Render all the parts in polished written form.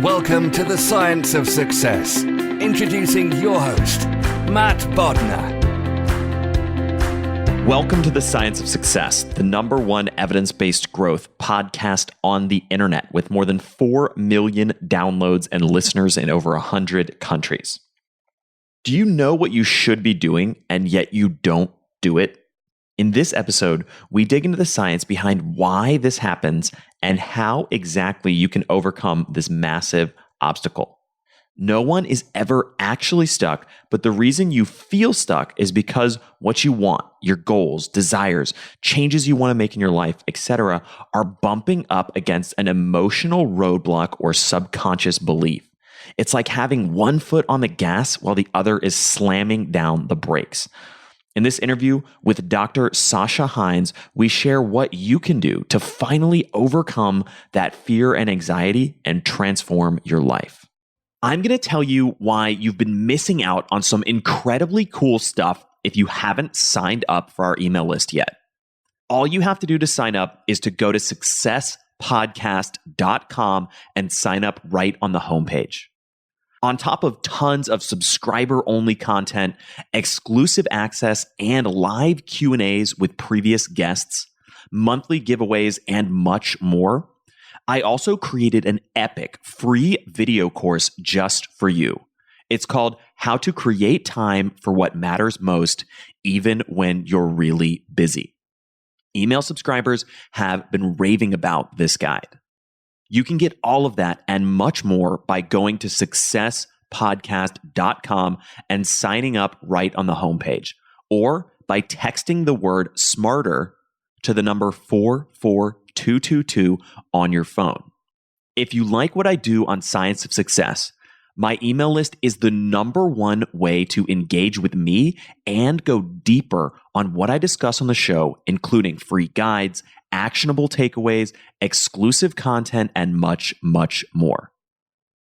Welcome to the Science of Success. Introducing your host, Matt Bodnar. Welcome to the Science of Success, the #1 evidence-based growth podcast on the internet with more than 4 million downloads and listeners in over 100 countries. Do you know what you should be doing and yet you don't do it? In this episode, we dig into the science behind why this happens and how exactly you can overcome this massive obstacle. No one is ever actually stuck, but the reason you feel stuck is because what you want, your goals, desires, changes you want to make in your life, etc., are bumping up against an emotional roadblock or subconscious belief. It's like having one foot on the gas while the other is slamming down the brakes. In this interview with Dr. Sasha Heinz, we share what you can do to finally overcome that fear and anxiety and transform your life. I'm going to tell you why you've been missing out on some incredibly cool stuff if you haven't signed up for our email list yet. All you have to do to sign up is to go to successpodcast.com and sign up right on the homepage. On top of tons of subscriber-only content, exclusive access, and live Q&As with previous guests, monthly giveaways, and much more, I also created an epic free video course just for you. It's called How to Create Time for What Matters Most, Even When You're Really Busy. Email subscribers have been raving about this guide. You can get all of that and much more by going to successpodcast.com and signing up right on the homepage, or by texting the word SMARTER to the number 44222 on your phone. If you like what I do on Science of Success, my email list is the #1 way to engage with me and go deeper on what I discuss on the show, including free guides, actionable takeaways, exclusive content, and much, much more.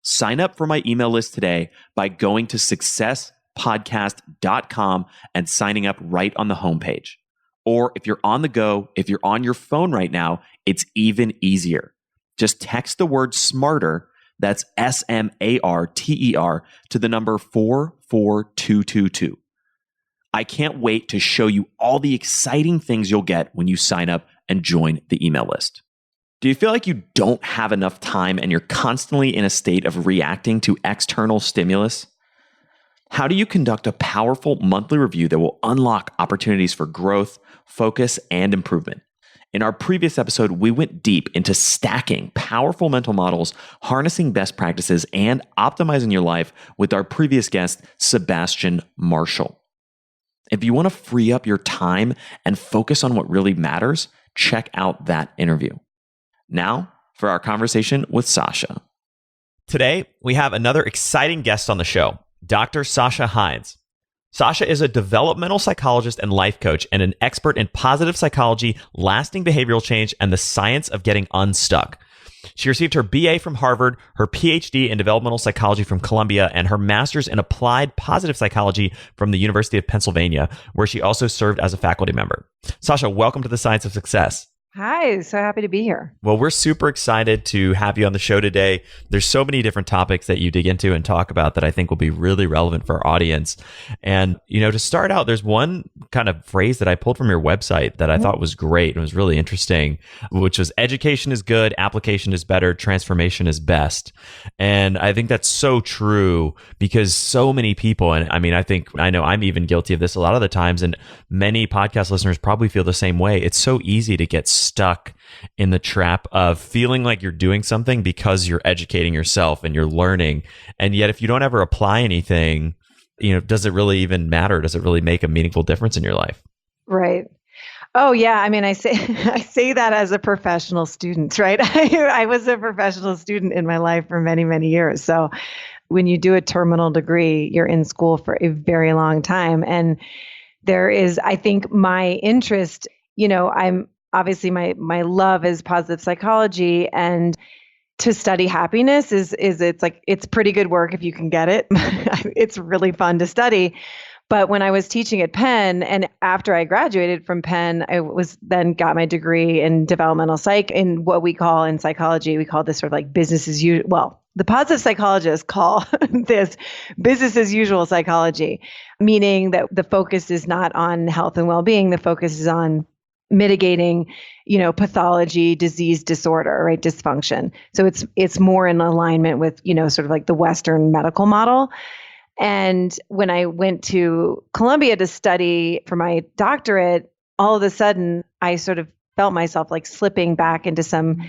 Sign up for my email list today by going to successpodcast.com and signing up right on the homepage. Or if you're on the go, if you're on your phone right now, it's even easier. Just text the word SMARTER, that's SMARTER, to the number 44222. I can't wait to show you all the exciting things you'll get when you sign up and join the email list. Do you feel like you don't have enough time and you're constantly in a state of reacting to external stimulus? How do you conduct a powerful monthly review that will unlock opportunities for growth, focus, and improvement? In our previous episode, we went deep into stacking powerful mental models, harnessing best practices, and optimizing your life with our previous guest, Sebastian Marshall. If you want to free up your time and focus on what really matters, check out that interview. Now, for our conversation with Sasha. Today, we have another exciting guest on the show, Dr. Sasha Heinz. Sasha is a developmental psychologist and life coach and an expert in positive psychology, lasting behavioral change, and the science of getting unstuck. She received her BA from Harvard, her PhD in developmental psychology from Columbia, and her master's in applied positive psychology from the University of Pennsylvania, where she also served as a faculty member. Sasha, welcome to the Science of Success. Hi, so happy to be here. Well, we're super excited to have you on the show today. There's so many different topics that you dig into and talk about that I think will be really relevant for our audience. And, to start out, there's one kind of phrase that I pulled from your website that I thought was great and was really interesting, which was education is good, application is better, transformation is best. And I think that's so true because so many people, and I know I'm even guilty of this a lot of the times, and many podcast listeners probably feel the same way. It's so easy to get stuck in the trap of feeling like you're doing something because you're educating yourself and you're learning. And yet, if you don't ever apply anything, does it really even matter? Does it really make a meaningful difference in your life? Right. Oh, yeah. I say that as a professional student, right? I was a professional student in my life for many, many years. So when you do a terminal degree, you're in school for a very long time. And there is, I think, my interest, I'm obviously my love is positive psychology, and to study happiness it's pretty good work if you can get it. It's really fun to study. But when I was teaching at Penn, and after I graduated from Penn, I was then got my degree in developmental psych, in what we call in psychology, we call this sort of like business as usual. Well, the positive psychologists call this business as usual psychology, meaning that the focus is not on health and well-being. The focus is on mitigating, pathology, disease, disorder, right? Dysfunction. So it's more in alignment with, sort of like the Western medical model. And when I went to Columbia to study for my doctorate, all of a sudden I sort of felt myself like slipping back into some,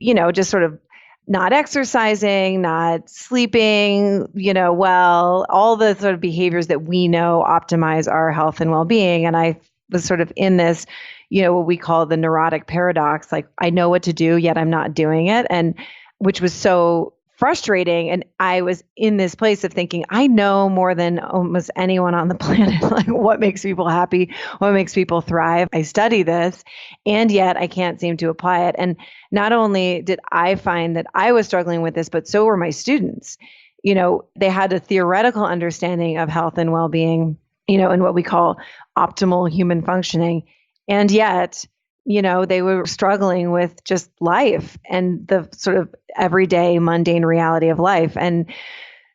just sort of not exercising, not sleeping, well, all the sort of behaviors that we know optimize our health and well-being. And I was sort of in this, what we call the neurotic paradox. Like, I know what to do, yet I'm not doing it. And which was so frustrating. And I was in this place of thinking, I know more than almost anyone on the planet, like what makes people happy, what makes people thrive. I study this, and yet I can't seem to apply it. And not only did I find that I was struggling with this, but so were my students. They had a theoretical understanding of health and well-being, and what we call optimal human functioning. And yet, they were struggling with just life and the sort of everyday mundane reality of life. And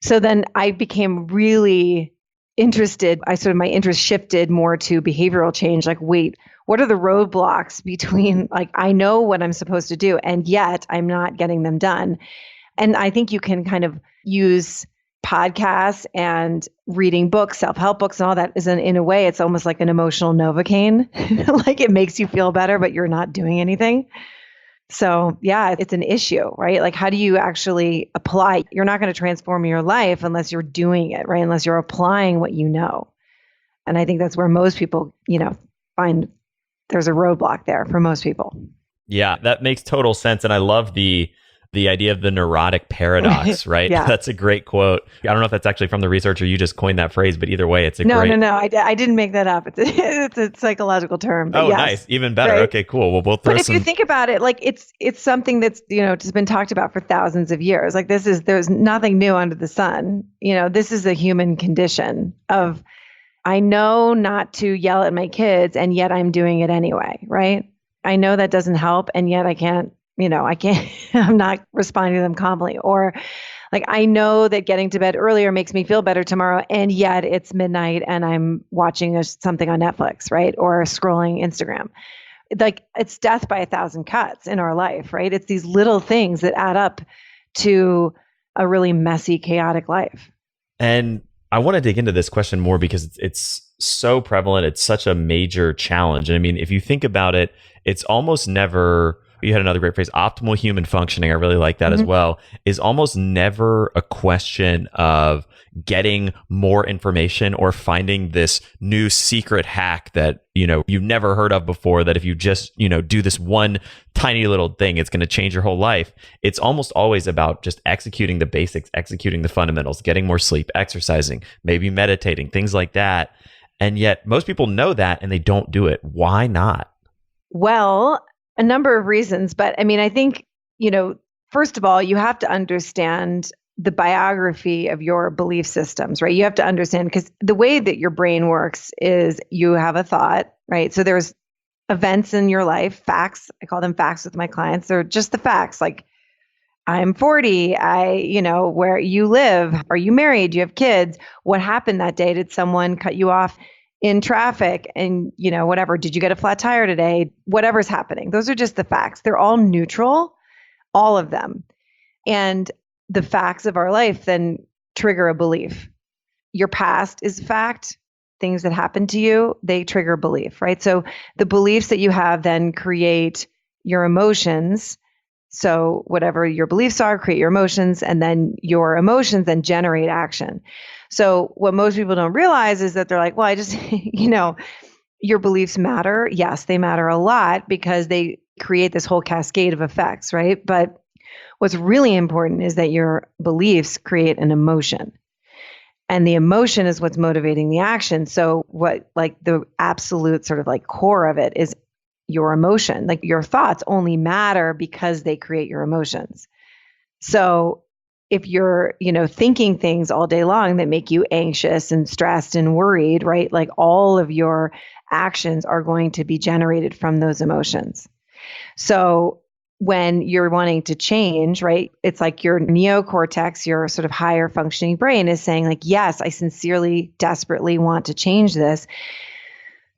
so then I became really interested. My interest shifted more to behavioral change. Like, wait, what are the roadblocks between, like, I know what I'm supposed to do, and yet I'm not getting them done. And I think you can kind of use podcasts and reading books, self-help books and all that in a way, it's almost like an emotional Novocaine. Like, it makes you feel better, but you're not doing anything. So yeah, it's an issue, right? Like, how do you actually apply? You're not going to transform your life unless you're doing it, right? Unless you're applying what you know. And I think that's where most people, find there's a roadblock there for most people. Yeah, that makes total sense. And I love the idea of the neurotic paradox, right? Yeah. That's a great quote. I don't know if that's actually from the research or you just coined that phrase, but either way, it's a great... No. I didn't make that up. It's a psychological term. Oh, yes. Nice. Even better. Right? Okay, cool. Well, we'll throw But if you think about it, like it's something that's, just been talked about for thousands of years. Like, there's nothing new under the sun. This is a human condition of, I know not to yell at my kids, and yet I'm doing it anyway, right? I know that doesn't help, and yet I can't, I'm not responding to them calmly. Or like, I know that getting to bed earlier makes me feel better tomorrow, and yet it's midnight and I'm watching something on Netflix, right? Or scrolling Instagram. Like, it's death by 1,000 cuts in our life, right? It's these little things that add up to a really messy, chaotic life. And I want to dig into this question more because it's so prevalent. It's such a major challenge. And I mean, if you think about it, it's almost never... You had another great phrase, optimal human functioning. I really like that as well, is almost never a question of getting more information or finding this new secret hack that, you've never heard of before, that if you just, do this one tiny little thing, it's going to change your whole life. It's almost always about just executing the basics, executing the fundamentals, getting more sleep, exercising, maybe meditating, things like that. And yet most people know that and they don't do it. Why not? Well, a number of reasons, but I mean, I think, first of all, you have to understand the biography of your belief systems, right? You have to understand, because the way that your brain works is you have a thought, right? So there's events in your life, facts. I call them facts with my clients. They're just the facts. Like, I'm 40. Where you live. Are you married? Do you have kids? What happened that day? Did someone cut you off in traffic? And, whatever, did you get a flat tire today? Whatever's happening. Those are just the facts. They're all neutral, all of them. And the facts of our life then trigger a belief. Your past is fact. Things that happen to you, they trigger belief, right? So the beliefs that you have then create your emotions. So whatever your beliefs are, create your emotions, and then your emotions then generate action. So what most people don't realize is that they're like, well, I just, your beliefs matter. Yes, they matter a lot because they create this whole cascade of effects, right? But what's really important is that your beliefs create an emotion. And the emotion is what's motivating the action. So what, like, the absolute sort of like core of it is your emotion. Like, your thoughts only matter because they create your emotions. So if you're, thinking things all day long that make you anxious and stressed and worried, right? Like all of your actions are going to be generated from those emotions. So when you're wanting to change, right, it's like your neocortex, your sort of higher functioning brain is saying like, yes, I sincerely, desperately want to change this.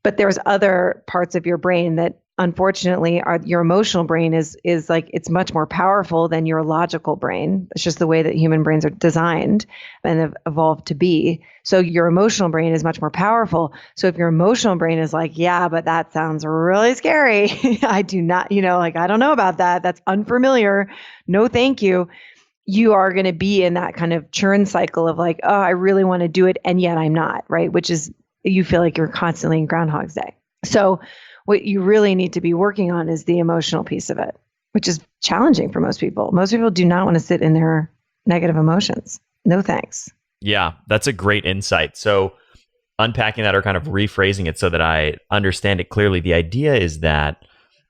But there's other parts of your brain that unfortunately your emotional brain is like, it's much more powerful than your logical brain. It's just the way that human brains are designed and have evolved to be. So your emotional brain is much more powerful. So if your emotional brain is like, yeah, but that sounds really scary. I do not, I don't know about that. That's unfamiliar. No, thank you. You are going to be in that kind of churn cycle of like, oh, I really want to do it. And yet I'm not, right? Which is, you feel like you're constantly in Groundhog's Day. So what you really need to be working on is the emotional piece of it, which is challenging for most people. Most people do not want to sit in their negative emotions. No thanks. Yeah, that's a great insight. So unpacking that or kind of rephrasing it so that I understand it clearly, the idea is that,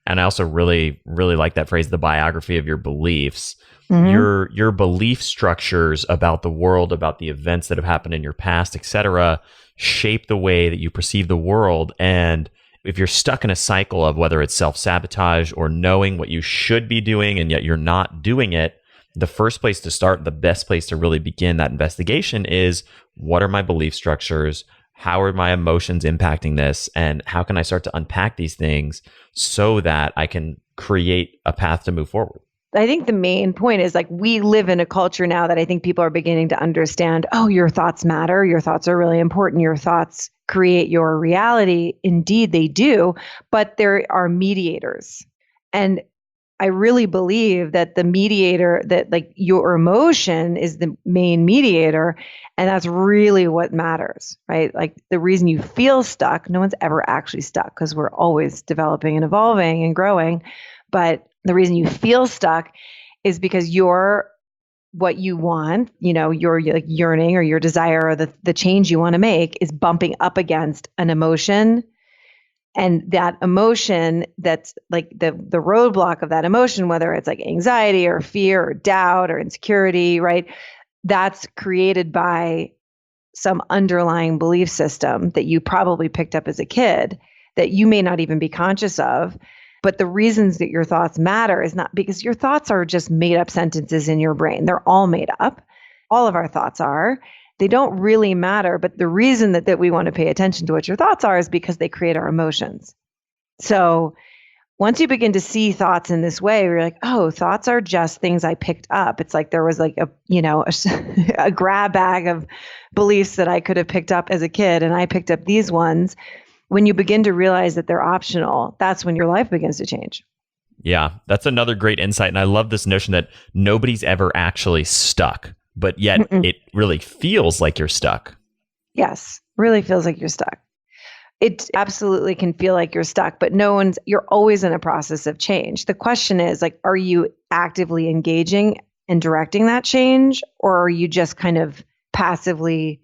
and I also really, really like that phrase, the biography of your beliefs. Mm-hmm. Your belief structures about the world, about the events that have happened in your past, et cetera, shape the way that you perceive the world. And if you're stuck in a cycle of whether it's self-sabotage or knowing what you should be doing and yet you're not doing it, the first place to start, the best place to really begin that investigation is, what are my belief structures? How are my emotions impacting this? And how can I start to unpack these things so that I can create a path to move forward? I think the main point is like, we live in a culture now that I think people are beginning to understand, oh, your thoughts matter. Your thoughts are really important. Your thoughts create your reality. Indeed, they do. But there are mediators. And I really believe that the mediator, that like your emotion is the main mediator. And that's really what matters, right? Like the reason you feel stuck, no one's ever actually stuck because we're always developing and evolving and growing. But the reason you feel stuck is because what you want, your like yearning or your desire or the change you want to make is bumping up against an emotion. And that emotion, that's like the roadblock of that emotion, whether it's like anxiety or fear or doubt or insecurity, right? That's created by some underlying belief system that you probably picked up as a kid that you may not even be conscious of. But the reasons that your thoughts matter is not because your thoughts are just made up sentences in your brain. They're all made up. All of our thoughts are. They don't really matter. But the reason that we want to pay attention to what your thoughts are is because they create our emotions. So once you begin to see thoughts in this way, you're like, oh, thoughts are just things I picked up. It's like there was like a grab bag of beliefs that I could have picked up as a kid, and I picked up these ones. When you begin to realize that they're optional, that's when your life begins to change. Yeah, that's another great insight. And I love this notion that nobody's ever actually stuck, but yet it really feels like you're stuck. Yes, really feels like you're stuck. It absolutely can feel like you're stuck, but you're always in a process of change. The question is like, are you actively engaging and directing that change, or are you just kind of passively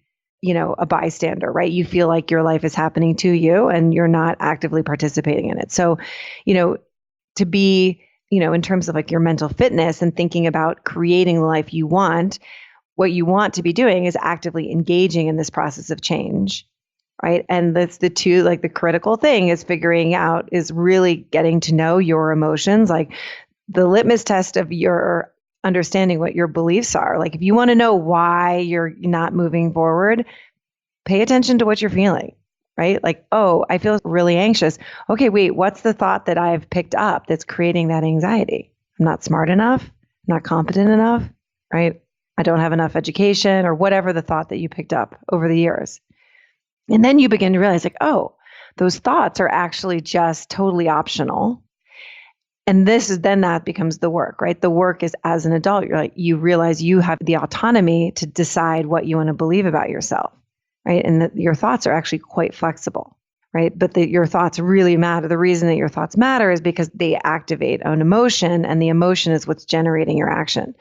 a bystander, right? You feel like your life is happening to you and you're not actively participating in it. So, to be, in terms of like your mental fitness and thinking about creating the life you want, what you want to be doing is actively engaging in this process of change, right? And that's the two, like the critical thing is really getting to know your emotions, like the litmus test of your understanding what your beliefs are. Like if you want to know why you're not moving forward, pay attention to what you're feeling, right? Like, oh, I feel really anxious. Okay, wait, what's the thought that I've picked up that's creating that anxiety? I'm not smart enough. I'm not competent enough, right? I don't have enough education or whatever the thought that you picked up over the years. And then you begin to realize like, oh, those thoughts are actually just totally optional. And then that becomes the work, right? The work is as an adult, you realize you have the autonomy to decide what you want to believe about yourself, right? And that your thoughts are actually quite flexible, right? But your thoughts really matter. The reason that your thoughts matter is because they activate an emotion, and the emotion is what's generating your action.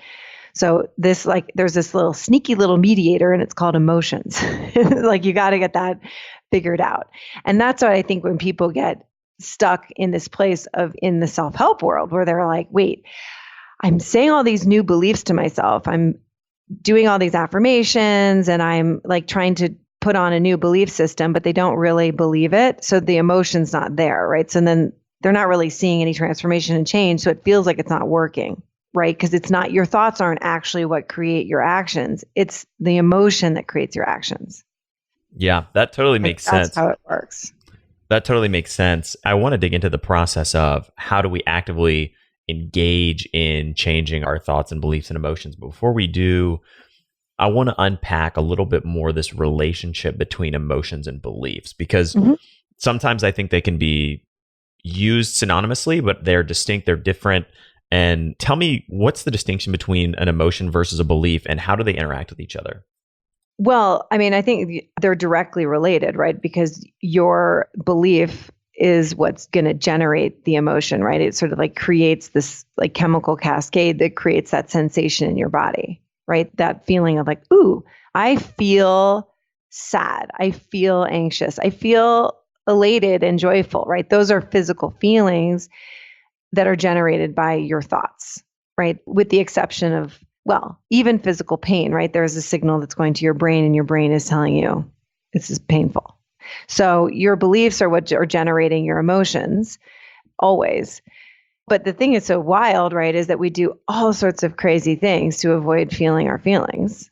So there's this little sneaky little mediator, and it's called emotions. Like you got to get that figured out. And that's what I think when people get stuck in this place in the self-help world where they're like, wait, I'm saying all these new beliefs to myself. I'm doing all these affirmations and I'm like trying to put on a new belief system, but they don't really believe it. So the emotion's not there, right? So then they're not really seeing any transformation and change. So it feels like it's not working, right? Because it's not, your thoughts aren't actually what create your actions. It's the emotion that creates your actions. Yeah, that totally makes sense. That's how it works. That totally makes sense. I want to dig into the process of how do we actively engage in changing our thoughts and beliefs and emotions. But before we do, I want to unpack a little bit more this relationship between emotions and beliefs, because sometimes I think they can be used synonymously, but they're distinct, they're different. And tell me, what's the distinction between an emotion versus a belief, and how do they interact with each other? Well, I mean, I think they're directly related, right? Because your belief is what's going to generate the emotion, right? It sort of like creates this like chemical cascade that creates that sensation in your body, right? That feeling of like, ooh, I feel sad. I feel anxious. I feel elated and joyful, right? Those are physical feelings that are generated by your thoughts, right? With the exception of, well, even physical pain, right? There's a signal that's going to your brain and your brain is telling you this is painful. So your beliefs are what are generating your emotions always. But the thing is so wild, right, is that we do all sorts of crazy things to avoid feeling our feelings.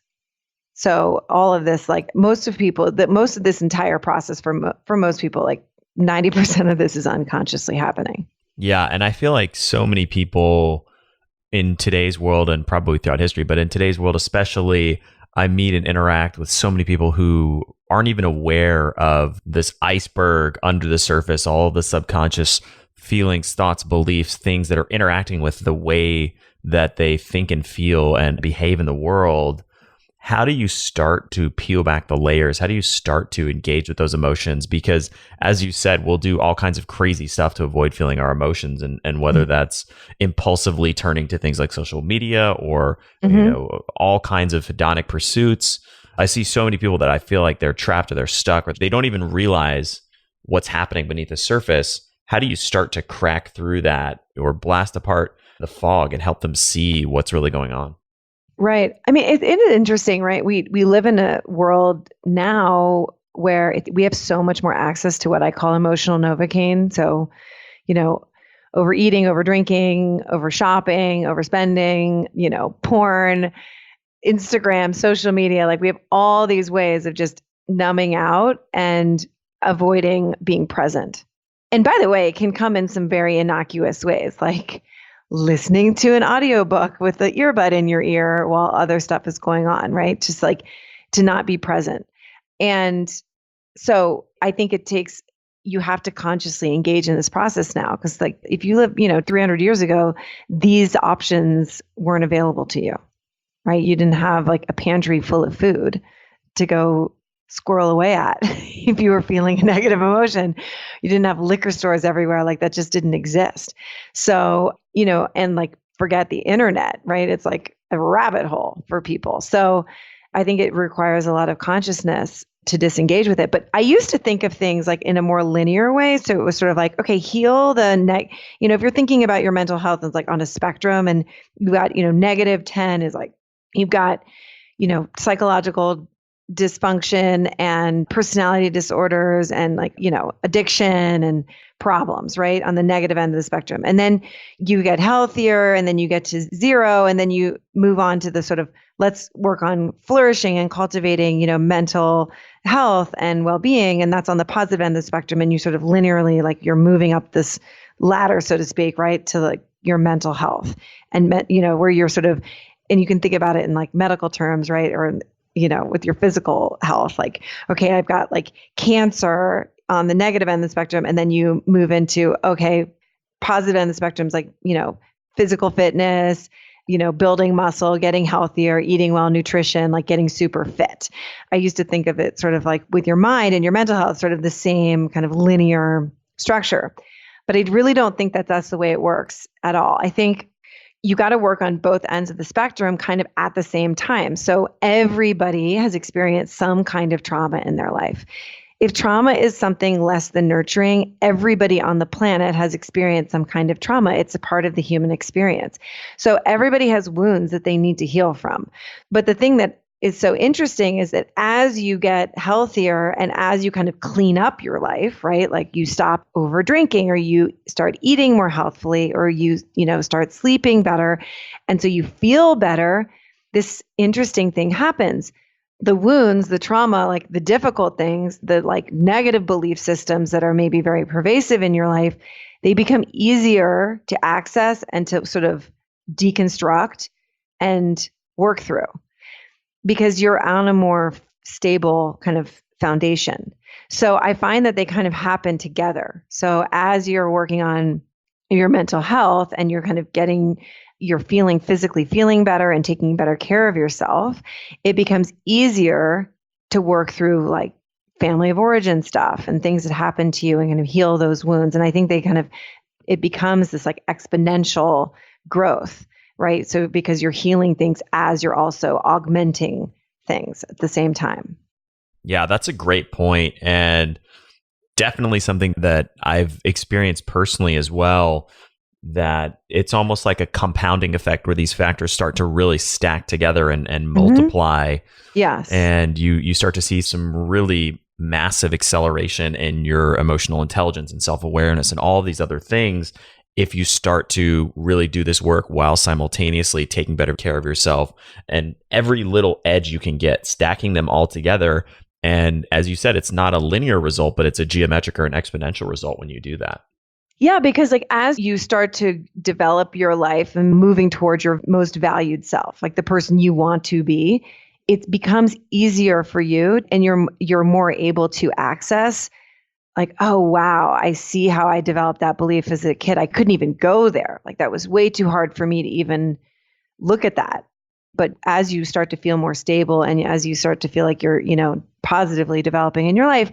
So all of this, like most of this entire process for most people, like 90% of this is unconsciously happening. Yeah. And I feel like so many people in today's world, and probably throughout history, but in today's world especially, I meet and interact with so many people who aren't even aware of this iceberg under the surface, all of the subconscious feelings, thoughts, beliefs, things that are interacting with the way that they think and feel and behave in the world. How do you start to peel back the layers? How do you start to engage with those emotions? Because as you said, we'll do all kinds of crazy stuff to avoid feeling our emotions, and whether that's impulsively turning to things like social media or all kinds of hedonic pursuits. I see so many people that I feel like they're trapped or they're stuck or they don't even realize what's happening beneath the surface. How do you start to crack through that or blast apart the fog and help them see what's really going on? Right. I mean, it is interesting, right? We live in a world now where we have so much more access to what I call emotional Novocaine. So, overeating, over drinking, over shopping, overspending, porn, Instagram, social media. Like we have all these ways of just numbing out and avoiding being present. And by the way, it can come in some very innocuous ways, like listening to an audiobook with the earbud in your ear while other stuff is going on, right? Just like to not be present. And so I think you have to consciously engage in this process now. Because like if you live, 300 years ago, these options weren't available to you, right? You didn't have like a pantry full of food to go squirrel away at if you were feeling a negative emotion. You didn't have liquor stores everywhere. Like that just didn't exist. So, and like forget the internet, right? It's like a rabbit hole for people. So I think it requires a lot of consciousness to disengage with it. But I used to think of things like in a more linear way. So it was sort of like, okay, heal the if you're thinking about your mental health, it's like on a spectrum, and you got, -10 is like, you've got, psychological dysfunction and personality disorders and like, addiction and problems, right? On the negative end of the spectrum. And then you get healthier, and then you get to 0, and then you move on to the sort of, let's work on flourishing and cultivating, mental health and well-being. And that's on the positive end of the spectrum. And you sort of linearly, like you're moving up this ladder, so to speak, right? To like your mental health and, where you're sort of, and you can think about it in like medical terms, right? Or with your physical health, like, okay, I've got like cancer on the negative end of the spectrum. And then you move into, okay, positive end of the spectrum is like, physical fitness, building muscle, getting healthier, eating well, nutrition, like getting super fit. I used to think of it sort of like with your mind and your mental health, sort of the same kind of linear structure. But I really don't think that that's the way it works at all. I think you got to work on both ends of the spectrum kind of at the same time. So everybody has experienced some kind of trauma in their life. if trauma is something less than nurturing, everybody on the planet has experienced some kind of trauma. It's a part of the human experience. So everybody has wounds that they need to heal from. But the thing that is so interesting is that as you get healthier and as you kind of clean up your life, right? Like you stop over drinking, or you start eating more healthfully, or you start sleeping better. And so you feel better. This interesting thing happens. The wounds, the trauma, like the difficult things, the like negative belief systems that are maybe very pervasive in your life, they become easier to access and to sort of deconstruct and work through because you're on a more stable kind of foundation. So I find that they kind of happen together. So as you're working on your mental health and you're kind of you're physically feeling better and taking better care of yourself, it becomes easier to work through like family of origin stuff and things that happen to you and kind of heal those wounds. And I think it becomes this like exponential growth, right? So because you're healing things as you're also augmenting things at the same time. Yeah, that's a great point. And definitely something that I've experienced personally as well, that it's almost like a compounding effect where these factors start to really stack together and multiply. Yes. And you start to see some really massive acceleration in your emotional intelligence and self-awareness and all these other things if you start to really do this work while simultaneously taking better care of yourself, and every little edge you can get, stacking them all together. And as you said, it's not a linear result, but it's a geometric or an exponential result when you do that. Yeah, because like as you start to develop your life and moving towards your most valued self, like the person you want to be, it becomes easier for you, and you're more able to access like, oh, wow, I see how I developed that belief as a kid. I couldn't even go there. Like that was way too hard for me to even look at that. But as you start to feel more stable and as you start to feel like you're, positively developing in your life,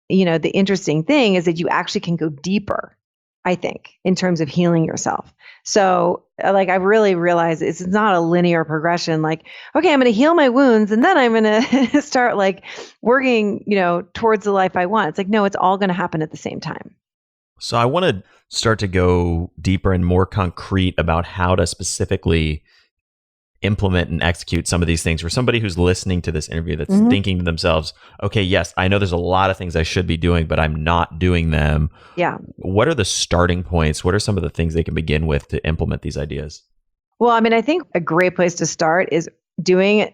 the interesting thing is that you actually can go deeper, I think, in terms of healing yourself. So like I've really realized it's not a linear progression. Like, okay, I'm going to heal my wounds and then I'm going to start like working, towards the life I want. It's like, no, it's all going to happen at the same time. So I want to start to go deeper and more concrete about how to specifically implement and execute some of these things for somebody who's listening to this interview that's thinking to themselves, okay, yes, I know there's a lot of things I should be doing, but I'm not doing them. Yeah. What are the starting points? What are some of the things they can begin with to implement these ideas? Well, I mean, I think a great place to start is doing,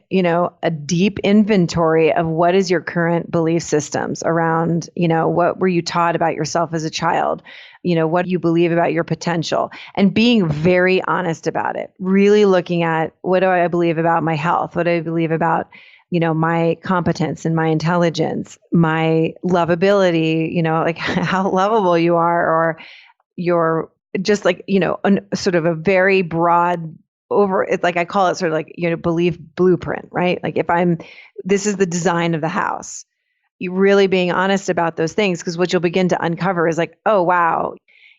a deep inventory of what is your current belief systems around, what were you taught about yourself as a child? What do you believe about your potential? And being very honest about it, really looking at what do I believe about my health? What do I believe about, my competence and my intelligence, my lovability, like how lovable you are, or you're just like, sort of a very broad it's like I call it sort of like, belief blueprint, right? Like this is the design of the house. You really being honest about those things, because what you'll begin to uncover is like, oh, wow,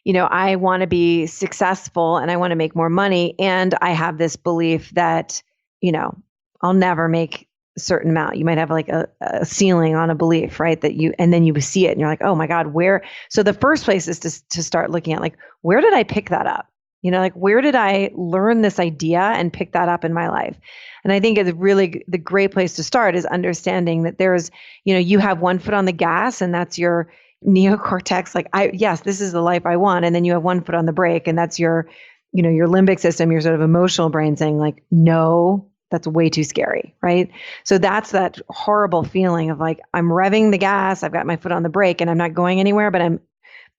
I want to be successful and I want to make more money. And I have this belief that, I'll never make a certain amount. You might have like a ceiling on a belief, right? And then you see it and you're like, oh my God, where? So the first place is to start looking at like, where did I pick that up? Like where did I learn this idea and pick that up in my life? And I think it's really the great place to start is understanding that there's, you have one foot on the gas and that's your neocortex. Like, yes, this is the life I want. And then you have one foot on the brake and that's your, your limbic system, your sort of emotional brain saying like, no, that's way too scary, right? So that's that horrible feeling of like, I'm revving the gas, I've got my foot on the brake and I'm not going anywhere, but I'm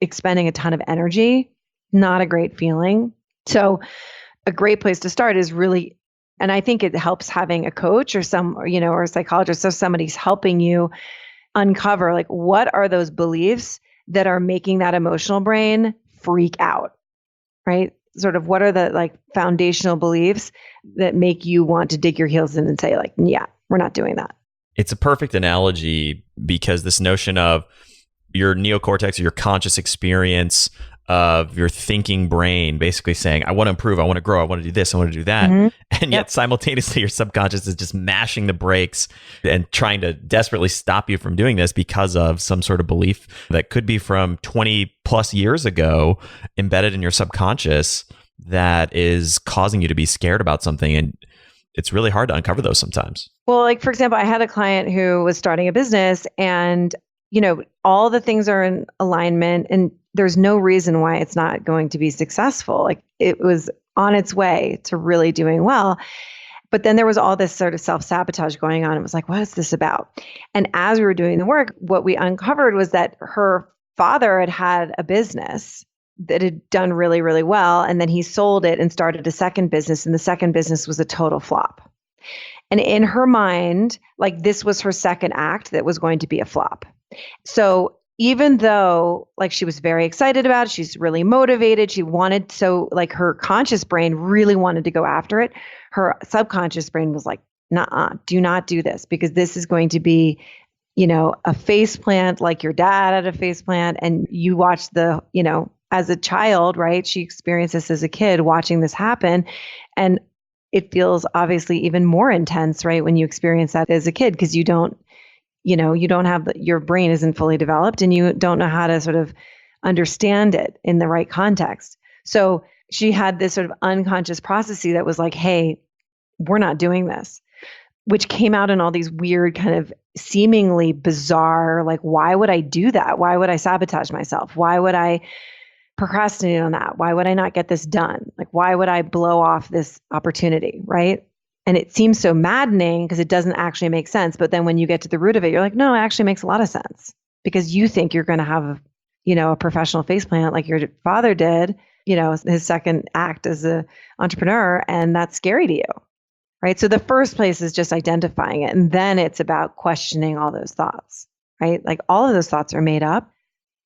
expending a ton of energy. Not a great feeling. So a great place to start is really, and I think it helps having a coach or or a psychologist, so somebody's helping you uncover like, what are those beliefs that are making that emotional brain freak out, right? Sort of what are the like foundational beliefs that make you want to dig your heels in and say like, yeah, we're not doing that. It's a perfect analogy because this notion of your neocortex or your conscious experience of your thinking brain basically saying, I want to improve, I want to grow, I want to do this, I want to do that. And yet simultaneously your subconscious is just mashing the brakes and trying to desperately stop you from doing this because of some sort of belief that could be from 20 plus years ago embedded in your subconscious that is causing you to be scared about something. And it's really hard to uncover those sometimes. Well, like, for example, I had a client who was starting a business and, all the things are in alignment and there's no reason why it's not going to be successful. Like, it was on its way to really doing well. But then there was all this sort of self-sabotage going on. It was like, what is this about? And as we were doing the work, what we uncovered was that her father had a business that had done really, really well. And then he sold it and started a second business. And the second business was a total flop. And in her mind, like, this was her second act that was going to be a flop. So even though, like, she was very excited about it, she's really motivated, she wanted, so, like, her conscious brain really wanted to go after it. Her subconscious brain was like, nuh-uh, do not do this, because this is going to be, a face plant, like your dad had a face plant. And you watch as a child, right? She experienced this as a kid, watching this happen. And it feels obviously even more intense, right? When you experience that as a kid, because you don't have, your brain isn't fully developed and you don't know how to sort of understand it in the right context. So she had this sort of unconscious processing that was like, hey, we're not doing this, which came out in all these weird kind of seemingly bizarre, like, why would I do that? Why would I sabotage myself? Why would I procrastinate on that? Why would I not get this done? Like, why would I blow off this opportunity, right? And it seems so maddening because it doesn't actually make sense. But then when you get to the root of it, you're like, no, it actually makes a lot of sense, because you think you're going to have, a professional face plant like your father did, his second act as an entrepreneur, and that's scary to you, right? So the first place is just identifying it. And then it's about questioning all those thoughts, right? Like, all of those thoughts are made up.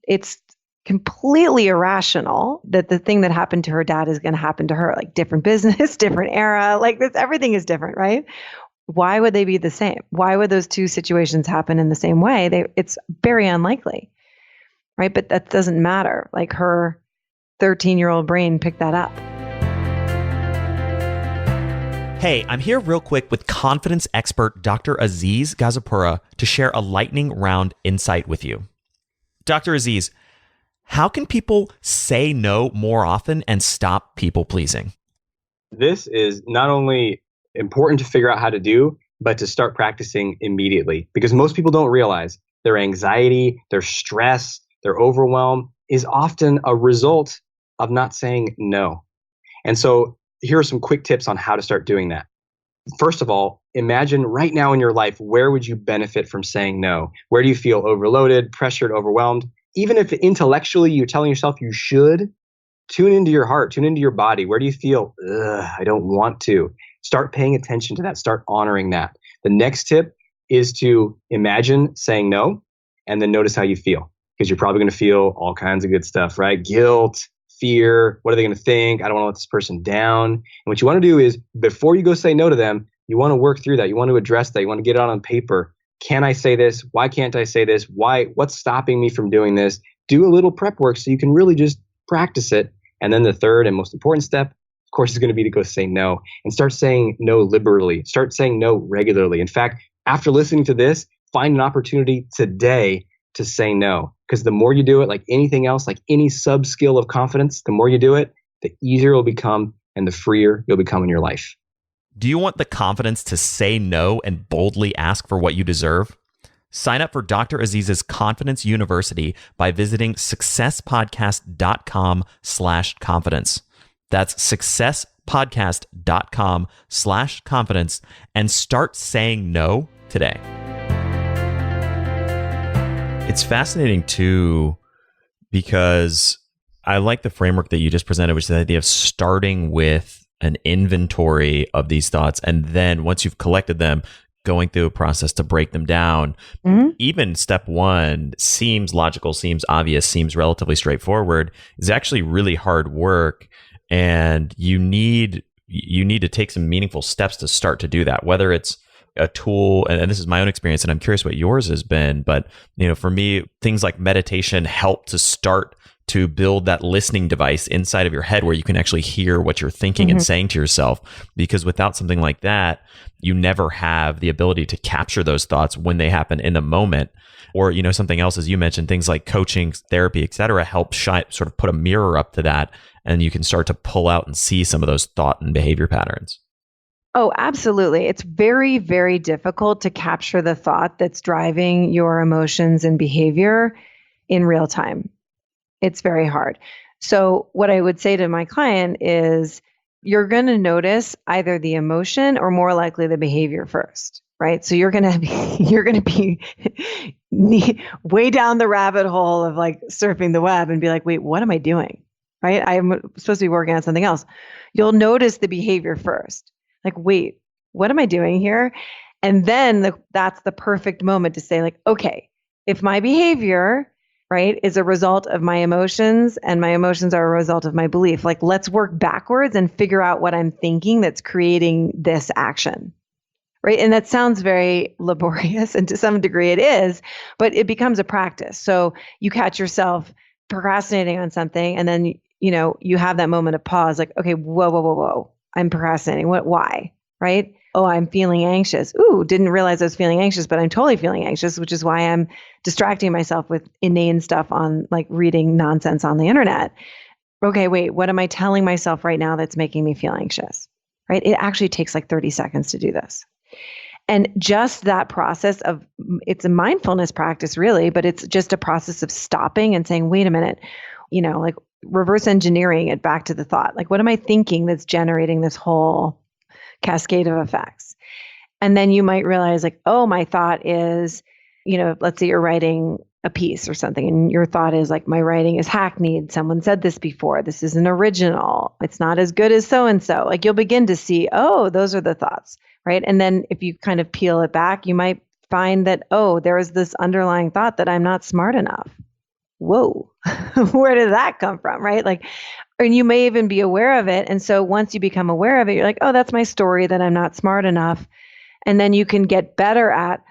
It's completely irrational that the thing that happened to her dad is going to happen to her, like, different business, different era, like, this, everything is different, right? Why would they be the same? Why would those two situations happen in the same way? It's very unlikely, right? But that doesn't matter. Like, her 13-year-old brain picked that up. Hey, I'm here real quick with confidence expert Dr. Aziz Gazipura to share a lightning round insight with you. Dr. Aziz, how can people say no more often and stop people pleasing? This is not only important to figure out how to do, but to start practicing immediately, because most people don't realize their anxiety, their stress, their overwhelm is often a result of not saying no. And so here are some quick tips on how to start doing that. First of all, imagine right now in your life, where would you benefit from saying no? Where do you feel overloaded, pressured, overwhelmed? Even if intellectually you're telling yourself you should, tune into your heart, tune into your body. Where do you feel, I don't want to? Start paying attention to that. Start honoring that. The next tip is to imagine saying no and then notice how you feel, because you're probably going to feel all kinds of good stuff, right? Guilt, fear. What are they going to think? I don't want to let this person down. And what you want to do is, before you go say no to them, you want to work through that. You want to address that. You want to get it out on paper. Can I say this? Why can't I say this? What's stopping me from doing this? Do a little prep work so you can really just practice it. And then the third and most important step, of course, is going to be to go say no and start saying no liberally. Start saying no regularly. In fact, after listening to this, find an opportunity today to say no. Because the more you do it, like anything else, like any sub skill of confidence, the more you do it, the easier it will become and the freer you'll become in your life. Do you want the confidence to say no and boldly ask for what you deserve? Sign up for Dr. Aziz's Confidence University by visiting successpodcast.com/confidence. That's successpodcast.com/confidence, and start saying no today. It's fascinating too, because I like the framework that you just presented, which is the idea of starting with an inventory of these thoughts. And then once you've collected them, going through a process to break them down. Mm-hmm. Even step one seems logical, seems obvious, seems relatively straightforward. It's actually really hard work. And you need to take some meaningful steps to start to do that, whether it's a tool, and this is my own experience, and I'm curious what yours has been. But, for me, things like meditation help to start to build that listening device inside of your head where you can actually hear what you're thinking and saying to yourself. Because without something like that, you never have the ability to capture those thoughts when they happen in the moment. Or, something else, as you mentioned, things like coaching, therapy, et cetera, help sort of put a mirror up to that. And you can start to pull out and see some of those thought and behavior patterns. Oh, absolutely. It's very, very difficult to capture the thought that's driving your emotions and behavior in real time. It's very hard. So what I would say to my client is you're going to notice either the emotion or more likely the behavior first, right? So you're going to be way down the rabbit hole of like surfing the web and be like, wait, what am I doing? Right? I'm supposed to be working on something else. You'll notice the behavior first. Like, wait, what am I doing here? And then that's the perfect moment to say like, okay, if my behavior, right, is a result of my emotions and my emotions are a result of my belief, like let's work backwards and figure out what I'm thinking that's creating this action. Right. And that sounds very laborious, and to some degree it is, but it becomes a practice. So you catch yourself procrastinating on something, and then, you have that moment of pause, like, okay, whoa. I'm procrastinating. Why? Right? Oh, I'm feeling anxious. Ooh, didn't realize I was feeling anxious, but I'm totally feeling anxious, which is why I'm distracting myself with inane stuff on like reading nonsense on the internet. Okay, wait, what am I telling myself right now that's making me feel anxious? Right? It actually takes like 30 seconds to do this. And just that process of, it's a mindfulness practice really, but it's just a process of stopping and saying, wait a minute, like reverse engineering it back to the thought. Like, what am I thinking that's generating this whole cascade of effects? And then you might realize like, oh, my thought is, let's say you're writing a piece or something, and your thought is like, my writing is hackneyed. Someone said this before. This isn't original. It's not as good as so-and-so. Like you'll begin to see, oh, those are the thoughts, right? And then if you kind of peel it back, you might find that, oh, there is this underlying thought that I'm not smart enough. Whoa, where did that come from, right? Like, and you may even be aware of it. And so once you become aware of it, you're like, oh, that's my story that I'm not smart enough. And then you can get better at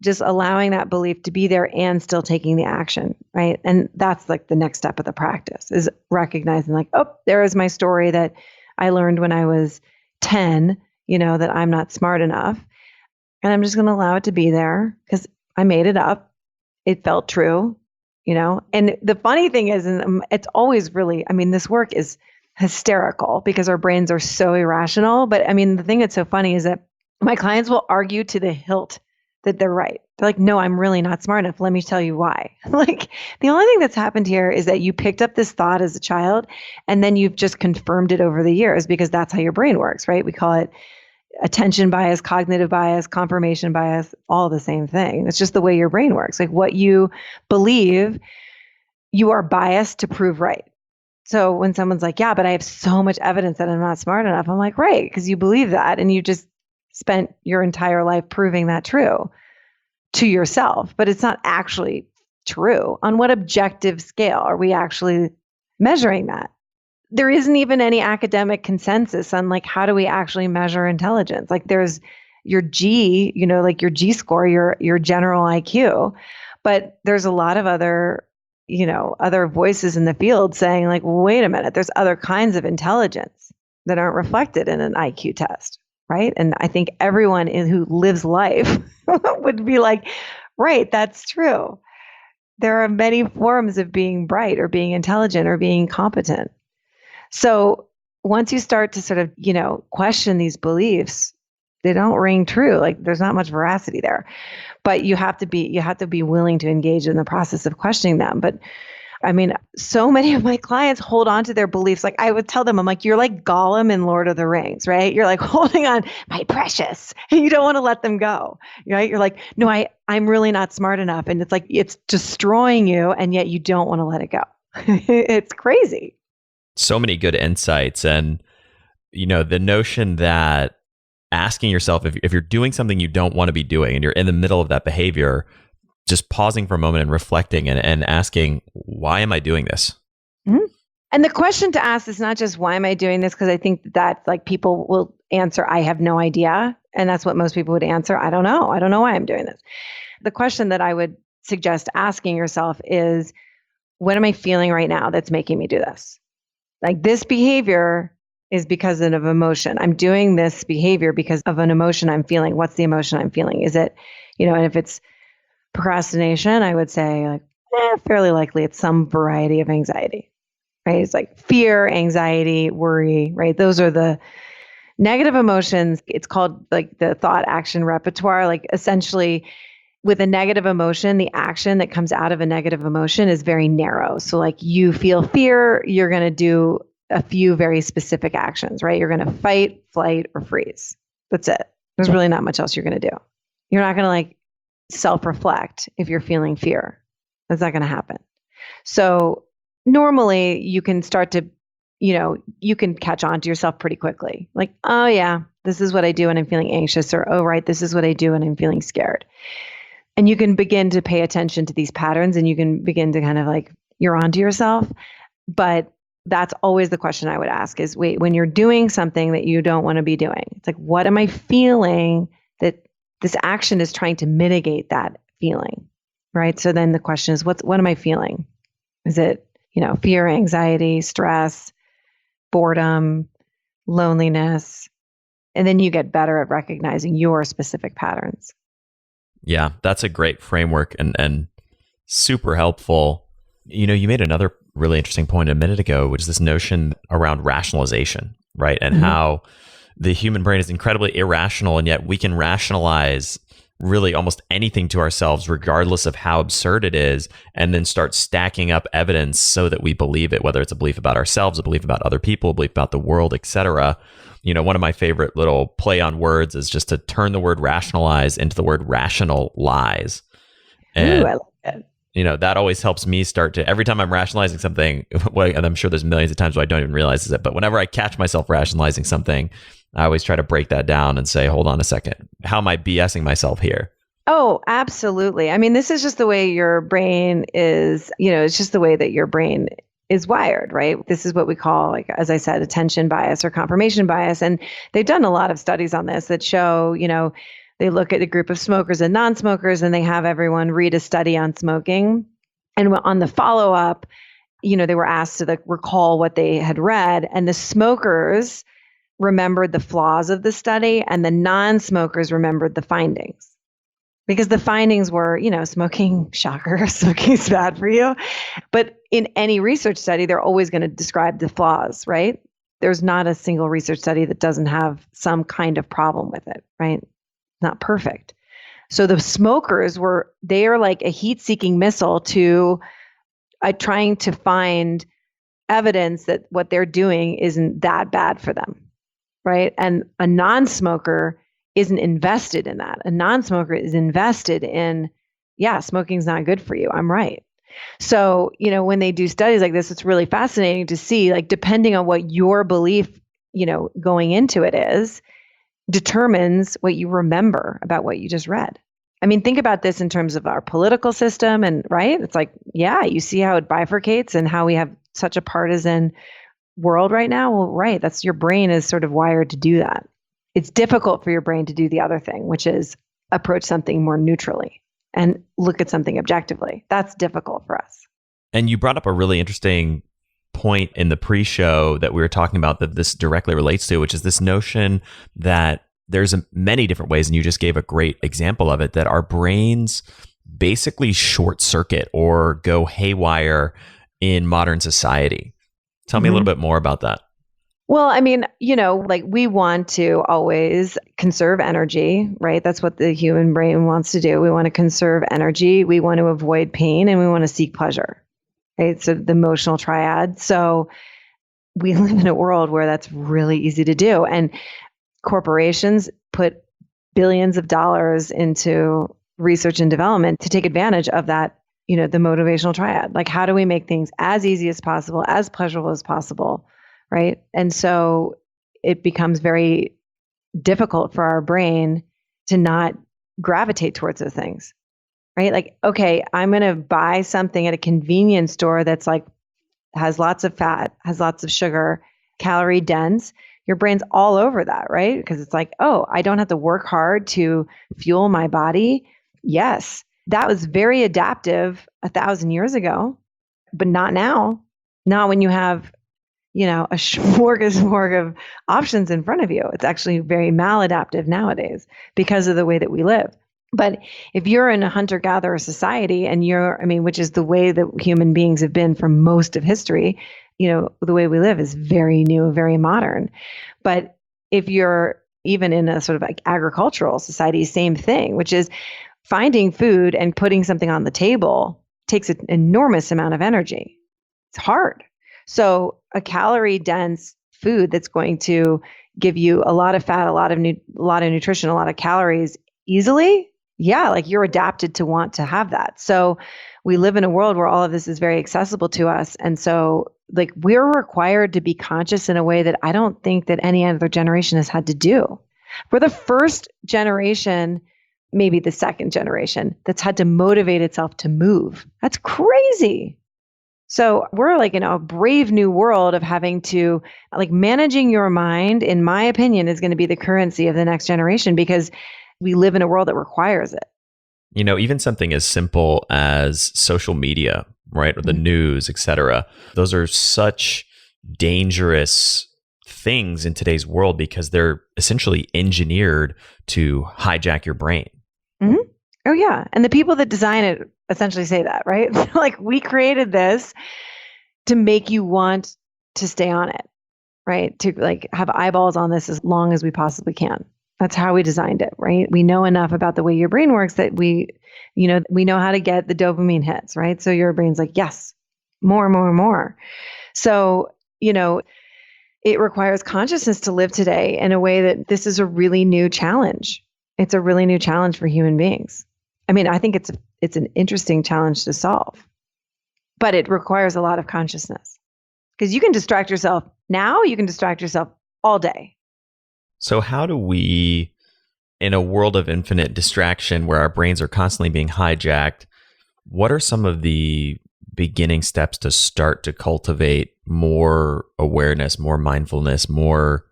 just allowing that belief to be there and still taking the action, right? And that's like the next step of the practice, is recognizing like, oh, there is my story that I learned when I was 10, that I'm not smart enough. And I'm just going to allow it to be there because I made it up. It felt true. And the funny thing is, and it's always really, this work is hysterical because our brains are so irrational. But the thing that's so funny is that my clients will argue to the hilt that they're right. They're like, no, I'm really not smart enough. Let me tell you why. Like the only thing that's happened here is that you picked up this thought as a child and then you've just confirmed it over the years because that's how your brain works, right? We call it attention bias, cognitive bias, confirmation bias, all the same thing. It's just the way your brain works. Like what you believe, you are biased to prove right. So when someone's like, yeah, but I have so much evidence that I'm not smart enough, I'm like, right, because you believe that and you just spent your entire life proving that true to yourself, but it's not actually true. On what objective scale are we actually measuring that? There isn't even any academic consensus on like, how do we actually measure intelligence? Like there's your G, like your G score, your general IQ, but there's a lot of other voices in the field saying like, wait a minute, there's other kinds of intelligence that aren't reflected in an IQ test, right? And I think everyone who lives life would be like, right, that's true. There are many forms of being bright or being intelligent or being competent. So once you start to sort of, question these beliefs, they don't ring true. Like there's not much veracity there, but you have to be willing to engage in the process of questioning them. But so many of my clients hold on to their beliefs. Like I would tell them, I'm like, you're like Gollum in Lord of the Rings, right? You're like holding on, my precious, and you don't want to let them go, right? You're like, no, I'm really not smart enough. And it's like, it's destroying you. And yet you don't want to let it go. It's crazy. So many good insights. And, the notion that asking yourself if you're doing something you don't want to be doing and you're in the middle of that behavior, just pausing for a moment and reflecting and asking, why am I doing this? Mm-hmm. And the question to ask is not just, why am I doing this? Because I think that like people will answer, I have no idea. And that's what most people would answer. I don't know. I don't know why I'm doing this. The question that I would suggest asking yourself is, what am I feeling right now that's making me do this? Like this behavior is because of emotion. I'm doing this behavior because of an emotion I'm feeling. What's the emotion I'm feeling? Is it, and if it's procrastination, I would say like, fairly likely it's some variety of anxiety, right? It's like fear, anxiety, worry, right? Those are the negative emotions. It's called like the thought action repertoire. Like essentially with a negative emotion, the action that comes out of a negative emotion is very narrow. So like you feel fear, you're going to do a few very specific actions, right? You're going to fight, flight, or freeze. That's it. There's really not much else you're going to do. You're not going to like self-reflect if you're feeling fear. That's not going to happen. So normally you can start to, you can catch on to yourself pretty quickly. Like, oh yeah, this is what I do when I'm feeling anxious, or oh right, this is what I do when I'm feeling scared. And you can begin to pay attention to these patterns, and you can begin to kind of like, you're onto yourself. But that's always the question I would ask is, wait, when you're doing something that you don't want to be doing, it's like, what am I feeling that this action is trying to mitigate that feeling, right? So then the question is, what am I feeling? Is it, fear, anxiety, stress, boredom, loneliness? And then you get better at recognizing your specific patterns. Yeah, that's a great framework and super helpful. You made another really interesting point a minute ago, which is this notion around rationalization, right? And how the human brain is incredibly irrational, and yet we can rationalize really almost anything to ourselves, regardless of how absurd it is, and then start stacking up evidence so that we believe it, whether it's a belief about ourselves, a belief about other people, a belief about the world, etc. One of my favorite little play on words is just to turn the word rationalize into the word rational lies. And Ooh, I like that. That always helps me start to, every time I'm rationalizing something, and I'm sure there's millions of times where I don't even realize it, but whenever I catch myself rationalizing something, I always try to break that down and say, hold on a second, how am I BSing myself here? Oh, absolutely. I mean, this is just the way your brain is, it's just the way that your brain is wired, right? This is what we call, like, as I said, attention bias or confirmation bias. And they've done a lot of studies on this that show, they look at a group of smokers and non-smokers, and they have everyone read a study on smoking. And on the follow-up, they were asked to recall what they had read. And the smokers remembered the flaws of the study, and the non-smokers remembered the findings. Because the findings were, smoking, shocker, smoking is bad for you. But in any research study, they're always going to describe the flaws, right? There's not a single research study that doesn't have some kind of problem with it, right? Not perfect. So the smokers they are like a heat-seeking missile to trying to find evidence that what they're doing isn't that bad for them, right? And a non-smoker isn't invested in that. A non-smoker is invested in, yeah, smoking's not good for you. I'm right. So, when they do studies like this, it's really fascinating to see, like, depending on what your belief, going into it is, determines what you remember about what you just read. I mean, think about this in terms of our political system, and right? It's like, yeah, you see how it bifurcates and how we have such a partisan world right now. Well, right, that's your brain is sort of wired to do that. It's difficult for your brain to do the other thing, which is approach something more neutrally and look at something objectively. That's difficult for us. And you brought up a really interesting point in the pre-show that we were talking about that this directly relates to, which is this notion that there's many different ways, and you just gave a great example of it, that our brains basically short circuit or go haywire in modern society. Tell me a little bit more about that. Well, I mean, like we want to always conserve energy, right? That's what the human brain wants to do. We want to conserve energy. We want to avoid pain, and we want to seek pleasure, right? So the emotional triad. So we live in a world where that's really easy to do. And corporations put billions of dollars into research and development to take advantage of that, the motivational triad. Like, how do we make things as easy as possible, as pleasurable as possible, right? And so it becomes very difficult for our brain to not gravitate towards those things, right? Like, okay, I'm going to buy something at a convenience store that's like, has lots of fat, has lots of sugar, calorie dense. Your brain's all over that, right? Because it's like, oh, I don't have to work hard to fuel my body. Yes, that was very adaptive 1,000 years ago. But not now. Not when you have, a smorgasbord of options in front of you. It's actually very maladaptive nowadays because of the way that we live. But if you're in a hunter-gatherer society and which is the way that human beings have been for most of history, the way we live is very new, very modern. But if you're even in a sort of like agricultural society, same thing, which is finding food and putting something on the table takes an enormous amount of energy. It's hard. So a calorie-dense food that's going to give you a lot of fat, a lot of nutrition, a lot of calories easily, yeah, like you're adapted to want to have that. So we live in a world where all of this is very accessible to us. And so like we're required to be conscious in a way that I don't think that any other generation has had to do. We're the first generation, maybe the second generation, that's had to motivate itself to move. That's crazy. So we're like in a brave new world of having to, like, managing your mind, in my opinion, is going to be the currency of the next generation because we live in a world that requires it. Even something as simple as social media, right? Or the news, et cetera. Those are such dangerous things in today's world because they're essentially engineered to hijack your brain. Mm-hmm. Oh, yeah. And the people that design it essentially say that, right? Like, we created this to make you want to stay on it, right? To like have eyeballs on this as long as we possibly can. That's how we designed it, right? We know enough about the way your brain works that we know how to get the dopamine hits, right? So your brain's like, yes, more, more, more. So, it requires consciousness to live today in a way that this is a really new challenge. It's a really new challenge for human beings. I mean, I think it's an interesting challenge to solve, but it requires a lot of consciousness because you can distract yourself now, you can distract yourself all day. So how do we, in a world of infinite distraction where our brains are constantly being hijacked, what are some of the beginning steps to start to cultivate more awareness, more mindfulness, more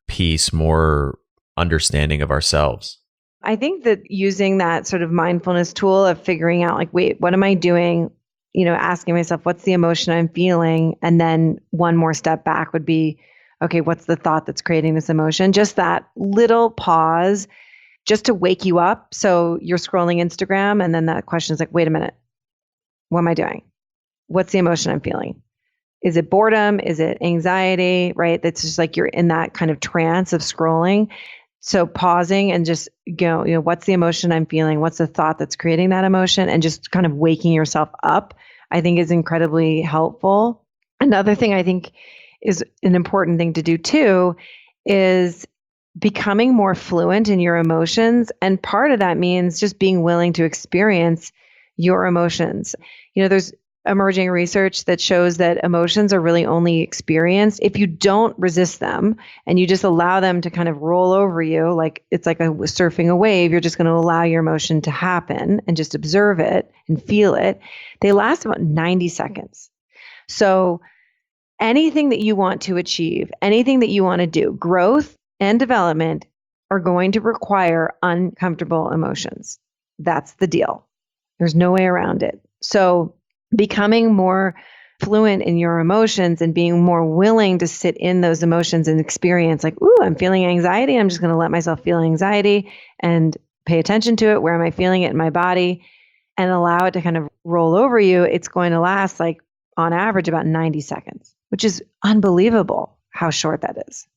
peace, more understanding of ourselves? I think that using that sort of mindfulness tool of figuring out, like, wait, what am I doing? Asking myself, what's the emotion I'm feeling? And then one more step back would be, okay, what's the thought that's creating this emotion? Just that little pause just to wake you up. So you're scrolling Instagram and then that question is like, wait a minute, what am I doing? What's the emotion I'm feeling? Is it boredom? Is it anxiety, right? That's just like you're in that kind of trance of scrolling. So pausing and just go, what's the emotion I'm feeling? What's the thought that's creating that emotion? And just kind of waking yourself up, I think is incredibly helpful. Another thing I think is an important thing to do too is becoming more fluent in your emotions. And part of that means just being willing to experience your emotions. There's emerging research that shows that emotions are really only experienced if you don't resist them and you just allow them to kind of roll over you. Like it's like surfing a wave. You're just going to allow your emotion to happen and just observe it and feel it. They last about 90 seconds. So anything that you want to achieve, anything that you want to do, growth and development are going to require uncomfortable emotions. That's the deal. There's no way around it. So becoming more fluent in your emotions and being more willing to sit in those emotions and experience, like, ooh, I'm feeling anxiety. I'm just going to let myself feel anxiety and pay attention to it. Where am I feeling it in my body? And allow it to kind of roll over you. It's going to last, like, on average, about 90 seconds, which is unbelievable how short that is.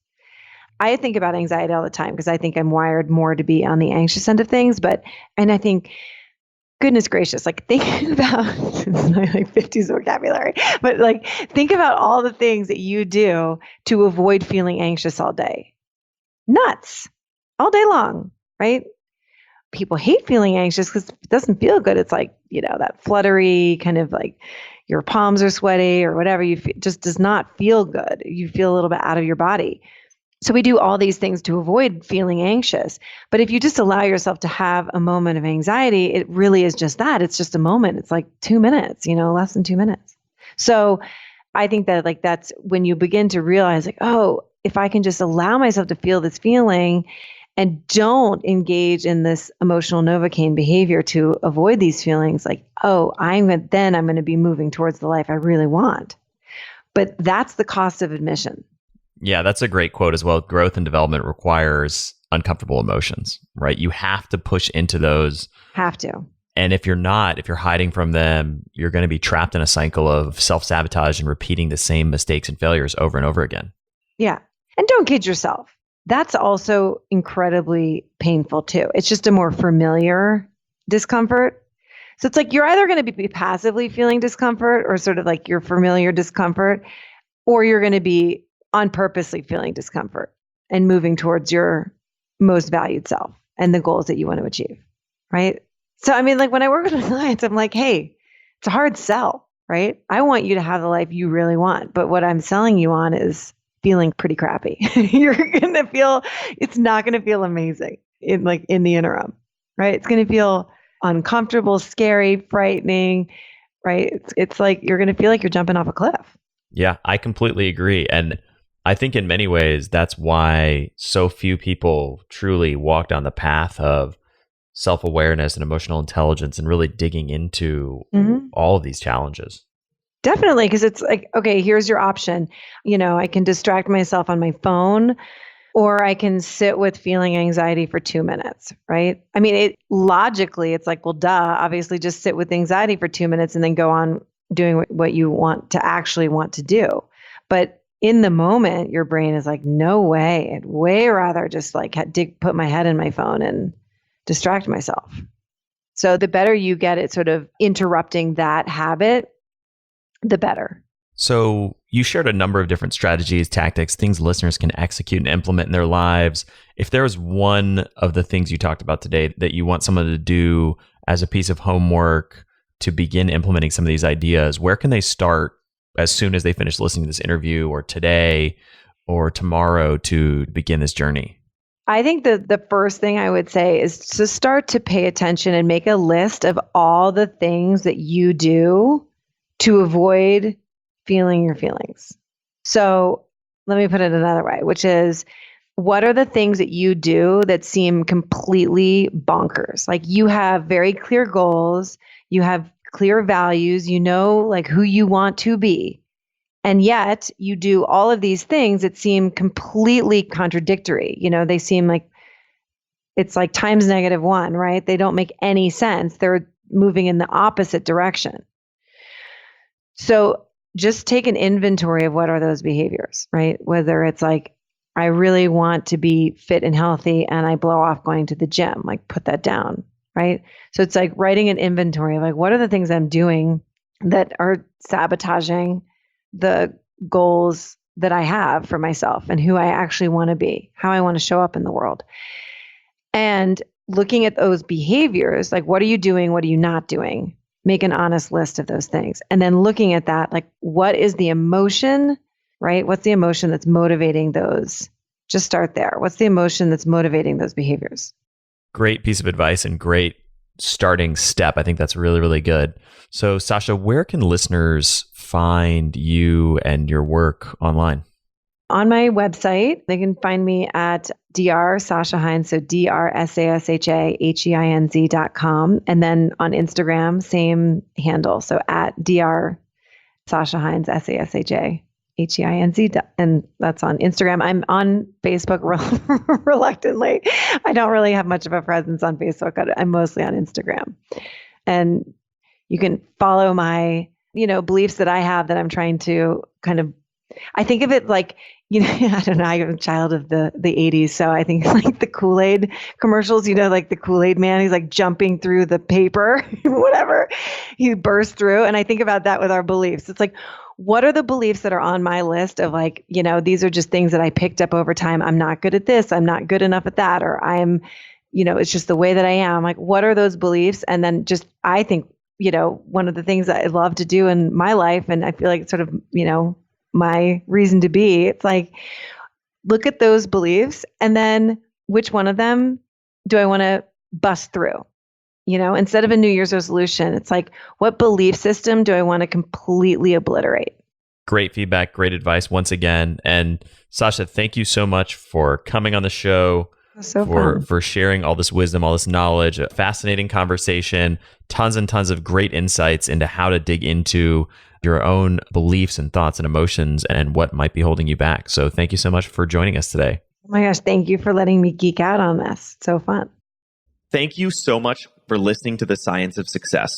I think about anxiety all the time because I think I'm wired more to be on the anxious end of things. And I think, goodness gracious, like, think about like 50s vocabulary, but like, think about all the things that you do to avoid feeling anxious all day. Nuts. All day long, right? People hate feeling anxious because it doesn't feel good. It's like, that fluttery kind of like your palms are sweaty or whatever. Just does not feel good. You feel a little bit out of your body. So we do all these things to avoid feeling anxious. But if you just allow yourself to have a moment of anxiety, it really is just that. It's just a moment. It's like 2 minutes, less than 2 minutes. So I think that, like, that's when you begin to realize, like, oh, if I can just allow myself to feel this feeling and don't engage in this emotional Novocaine behavior to avoid these feelings like, oh, I'm going to be moving towards the life I really want. But that's the cost of admission. Yeah, that's a great quote as well. Growth and development requires uncomfortable emotions, right? You have to push into those. Have to. And if you're hiding from them, you're going to be trapped in a cycle of self-sabotage and repeating the same mistakes and failures over and over again. Yeah. And don't kid yourself. That's also incredibly painful too. It's just a more familiar discomfort. So it's like you're either going to be passively feeling discomfort or sort of like your familiar discomfort, or you're going to be on purposely feeling discomfort and moving towards your most valued self and the goals that you want to achieve, right? So, I mean, like when I work with clients, I'm like, hey, it's a hard sell, right? I want you to have the life you really want. But what I'm selling you on is feeling pretty crappy. It's not going to feel amazing in the interim, right? It's going to feel uncomfortable, scary, frightening, right? It's like you're going to feel like you're jumping off a cliff. Yeah, I completely agree. And I think in many ways, that's why so few people truly walk down the path of self-awareness and emotional intelligence and really digging into all of these challenges. Definitely, because it's like, okay, here's your option. I can distract myself on my phone, or I can sit with feeling anxiety for 2 minutes, right? I mean, logically, it's like, well, duh, obviously just sit with anxiety for 2 minutes and then go on doing what you want to do. But in the moment, your brain is like, no way. I'd way rather just like put my head in my phone and distract myself. So the better you get at sort of interrupting that habit, the better. So you shared a number of different strategies, tactics, things listeners can execute and implement in their lives. If there was one of the things you talked about today that you want someone to do as a piece of homework to begin implementing some of these ideas, where can they start as soon as they finish listening to this interview, or today or tomorrow, to begin this journey? I think the first thing I would say is to start to pay attention and make a list of all the things that you do to avoid feeling your feelings. So let me put it another way, which is, what are the things that you do that seem completely bonkers? Like you have very clear goals, you have clear values, like who you want to be. And yet you do all of these things that seem completely contradictory. They seem like it's like times -1, right? They don't make any sense. They're moving in the opposite direction. So just take an inventory of what are those behaviors, right? Whether it's like, I really want to be fit and healthy and I blow off going to the gym, like put that down, right? So it's like writing an inventory of like, what are the things I'm doing that are sabotaging the goals that I have for myself and who I actually want to be, how I want to show up in the world. And looking at those behaviors, like what are you doing? What are you not doing? Make an honest list of those things. And then looking at that, like what is the emotion, right? What's the emotion that's motivating those? Just start there. What's the emotion that's motivating those behaviors? Great piece of advice and great starting step. I think that's really, really good. So Sasha, where can listeners find you and your work online? On my website, they can find me at Dr. Sasha Heinz, so DrSashaHeinz.com. And then on Instagram, same handle. So at Dr. Sasha Heinz, SASHAHEINZ. And that's on Instagram. I'm on Facebook reluctantly. I don't really have much of a presence on Facebook. I'm mostly on Instagram. And you can follow my, beliefs that I have that I'm trying to kind of, I think of it like, I don't know, I'm a child of the 80s. So I think like the Kool-Aid commercials, like the Kool-Aid man, he's like jumping through the paper, whatever he bursts through. And I think about that with our beliefs. It's like, what are the beliefs that are on my list of like, these are just things that I picked up over time. I'm not good at this. I'm not good enough at that. Or I'm, it's just the way that I am. Like, what are those beliefs? And then just, I think, one of the things that I love to do in my life, and I feel like it's sort of, my reason to be, it's like, look at those beliefs and then which one of them do I want to bust through? Instead of a New Year's resolution, it's like, what belief system do I want to completely obliterate? Great feedback, great advice once again. And Sasha, thank you so much for coming on the show. So fun. for sharing all this wisdom, all this knowledge, a fascinating conversation, tons and tons of great insights into how to dig into your own beliefs and thoughts and emotions and what might be holding you back. So thank you so much for joining us today. Oh my gosh, thank you for letting me geek out on this. It's so fun. Thank you so much for listening to The Science of Success.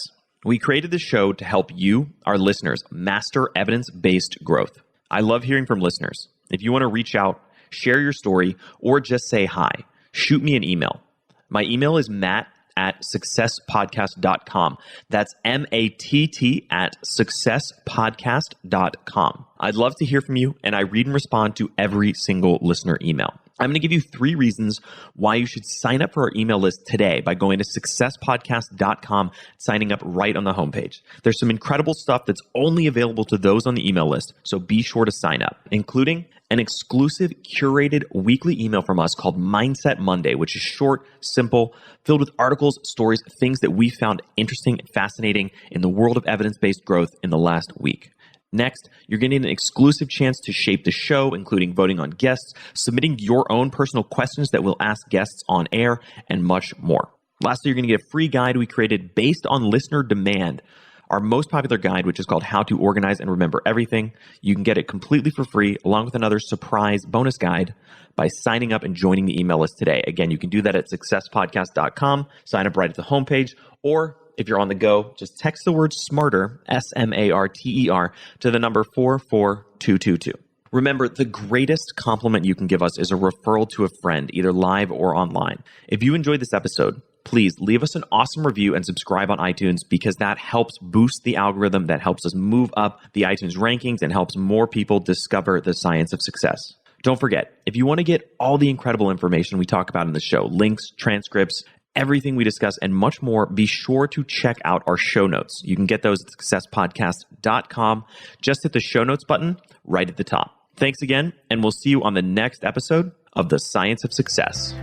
We created this show to help you, our listeners, master evidence-based growth. I love hearing from listeners. If you want to reach out, share your story, or just say hi, shoot me an email. My email is matt@successpodcast.com. That's matt@successpodcast.com. I'd love to hear from you, and I read and respond to every single listener email. I'm going to give you 3 reasons why you should sign up for our email list today by going to successpodcast.com, signing up right on the homepage. There's some incredible stuff that's only available to those on the email list, so be sure to sign up, including an exclusive curated weekly email from us called Mindset Monday, which is short, simple, filled with articles, stories, things that we found interesting and fascinating in the world of evidence-based growth in the last week. Next, you're getting an exclusive chance to shape the show, including voting on guests, submitting your own personal questions that we'll ask guests on air, and much more. Lastly, you're going to get a free guide we created based on listener demand, our most popular guide, which is called How to Organize and Remember Everything. You can get it completely for free, along with another surprise bonus guide by signing up and joining the email list today. Again, you can do that at successpodcast.com, sign up right at the homepage, or if you're on the go, just text the word SMARTER, SMARTER, to the number 44222. Remember, the greatest compliment you can give us is a referral to a friend, either live or online. If you enjoyed this episode, please leave us an awesome review and subscribe on iTunes, because that helps boost the algorithm, that helps us move up the iTunes rankings and helps more people discover the science of success. Don't forget, if you want to get all the incredible information we talk about in the show, links, transcripts, everything we discuss, and much more, be sure to check out our show notes. You can get those at successpodcast.com. Just hit the show notes button right at the top. Thanks again, and we'll see you on the next episode of The Science of Success.